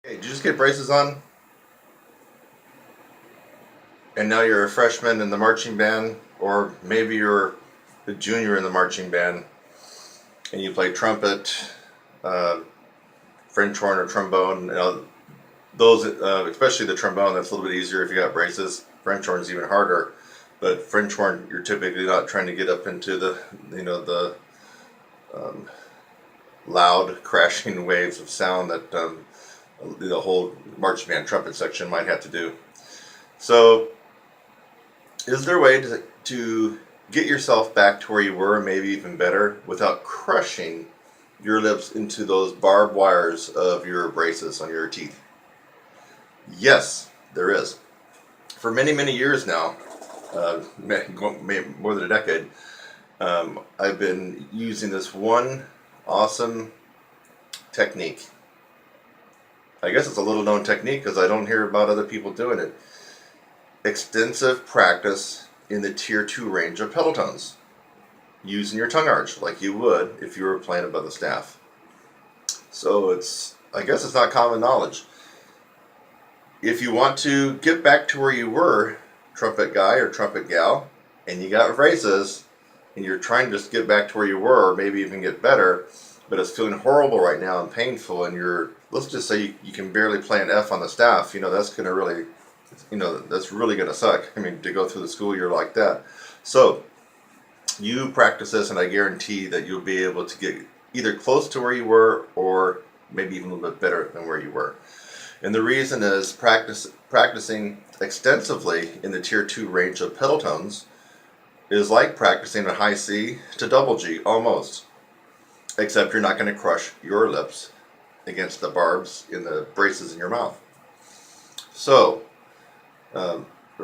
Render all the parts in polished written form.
Hey, did you just get braces on? And now you're a freshman in the marching band, or maybe you're a junior in the marching band, and you play trumpet, uh, French horn, or trombone. Those, especially the trombone, that's a little bit easier if you got braces. French horn is even harder, but French horn, you're typically not trying to get up into the um, loud crashing waves of sound that the whole marching band trumpet section might have to do. So, is there a way to get yourself back to where you were, maybe even better, without crushing your lips into those barbed wires of your braces on your teeth? Yes, there is. For many, many years now, more than a decade, I've been using this one awesome technique. I guess it's a little known technique because I don't hear about other people doing it. Extensive practice in the tier 2 range of pedal tones, using your tongue arch like you would if you were playing above the staff. So I guess it's not common knowledge. If you want to get back to where you were, trumpet guy or trumpet gal, and you got braces, and you're trying to just get back to where you were, or maybe even get better, but it's feeling horrible right now and painful, and let's just say you can barely play an F on the staff, that's going to really, that's really going to suck. I mean, to go through the school year like that. So, you practice this, and I guarantee that you'll be able to get either close to where you were, or maybe even a little bit better than where you were. And the reason is practicing extensively in the tier 2 range of pedal tones is like practicing a high C to double G, almost. Except you're not going to crush your lips against the barbs in the braces in your mouth. So,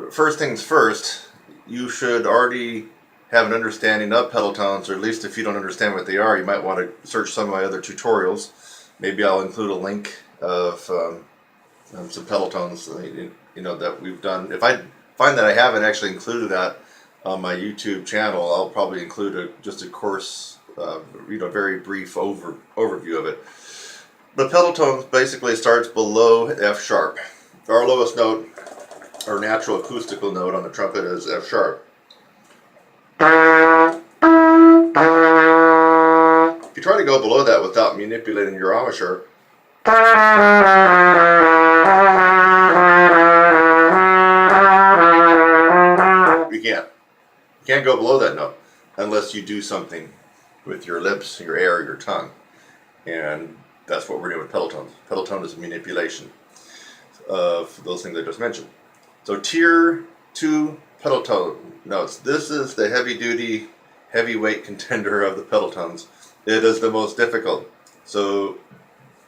first things first, you should already have an understanding of pedal tones, or at least if you don't understand what they are, you might want to search some of my other tutorials. Maybe I'll include a link of some pedal tones that we've done. If I find that I haven't actually included that on my YouTube channel, I'll probably include just a course, very brief overview of it. The pedal tone basically starts below F sharp. Our lowest note, or natural acoustical note on the trumpet, is F sharp. If you try to go below that without manipulating your embouchure, you can't. You can't go below that note unless you do something with your lips, your air, your tongue. And that's what we're doing with pedal tones. Pedal tone is a manipulation of those things I just mentioned. So tier 2 pedal tone notes. This is the heavy-duty, heavyweight contender of the pedal tones. It is the most difficult. So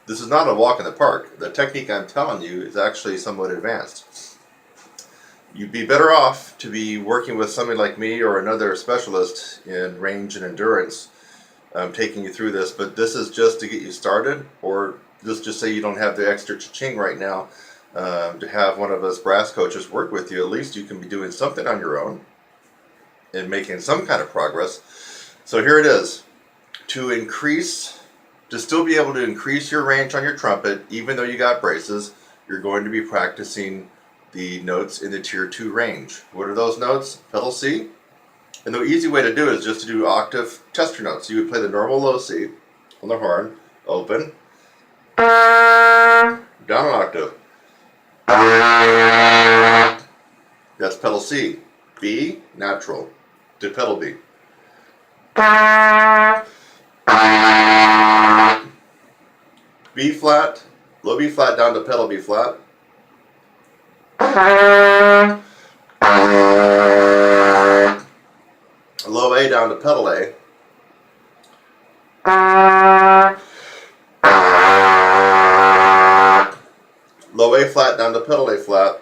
this is not a walk in the park. The technique I'm telling you is actually somewhat advanced. You'd be better off to be working with somebody like me or another specialist in range and endurance, taking you through this, but this is just to get you started, or just say you don't have the extra cha-ching right now to have one of us brass coaches work with you. At least you can be doing something on your own and making some kind of progress. So here it is. To still be able to increase your range on your trumpet, even though you got braces, you're going to be practicing the notes in the tier 2 range. What are those notes? Pedal C. And the easy way to do it is just to do octave tester notes. You would play the normal low C on the horn, open, down an octave. That's pedal C. B, natural, to pedal B. B flat, low B flat down to pedal B flat. Low A down to pedal A. Low A flat down to pedal A flat.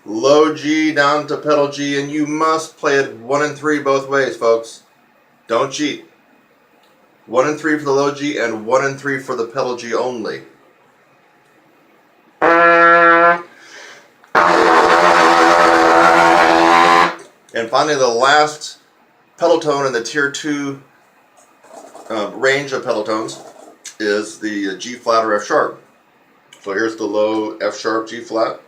Low G down to pedal G, and you must play it 1 and 3 both ways, folks. Don't cheat. 1 and 3 for the low G, and 1 and 3 for the pedal G only. And finally, the last pedal tone in the tier 2 range of pedal tones is the G flat or F sharp. So here's the low F sharp G flat.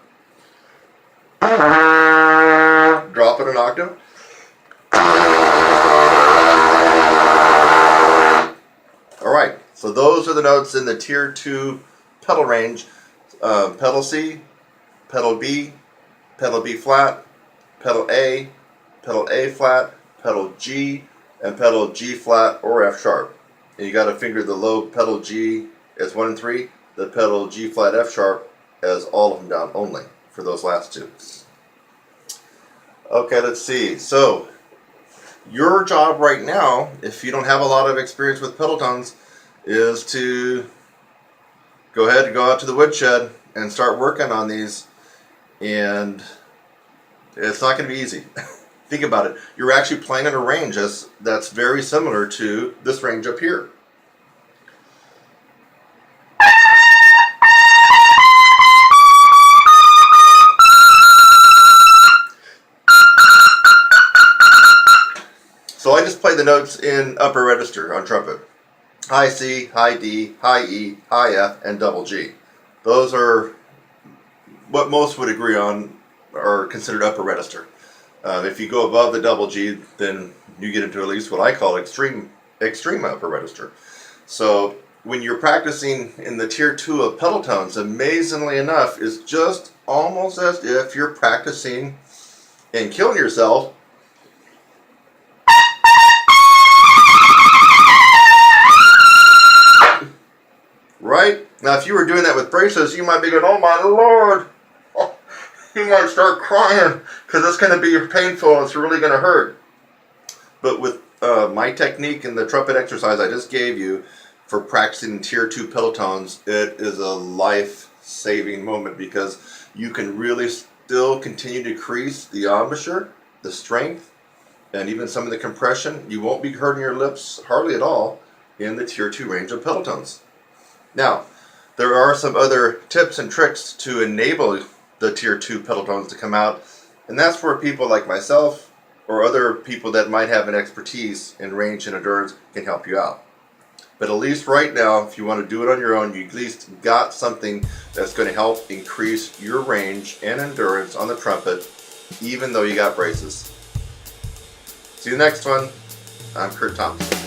Drop it an octave. Alright, so those are the notes in the Tier 2 pedal range. Pedal C, pedal B flat, pedal A flat, pedal G, and pedal G flat or F sharp. And you got to finger the low pedal G as 1 and 3, the pedal G flat F sharp as all of them down only for those last two. Okay, let's see. So your job right now, if you don't have a lot of experience with pedal tones, is to go ahead and go out to the woodshed and start working on these. And it's not going to be easy. Think about it. You're actually playing in a range that's very similar to this range up here. So I just play the notes in upper register on trumpet. High C, high D, high E, high F, and double G. Those are what most would agree on are considered upper register. If you go above the double G, then you get into at least what I call extreme upper register. So when you're practicing in the Tier 2 of pedal tones, amazingly enough, is just almost as if you're practicing and killing yourself. Right? Now if you were doing that with braces, you might be going, oh my Lord, you might start crying because it's going to be painful and it's really going to hurt. But with my technique and the trumpet exercise I just gave you for practicing Tier 2 pedal tones, it is a life-saving moment because you can really still continue to increase the embouchure, the strength, and even some of the compression. You won't be hurting your lips hardly at all in the Tier 2 range of pedal tones. Now, there are some other tips and tricks to enable the Tier 2 pedal tones to come out, and that's where people like myself or other people that might have an expertise in range and endurance can help you out. But at least right now, if you want to do it on your own, you at least got something that's going to help increase your range and endurance on the trumpet, even though you got braces. See you next one. I'm Kurt Thompson.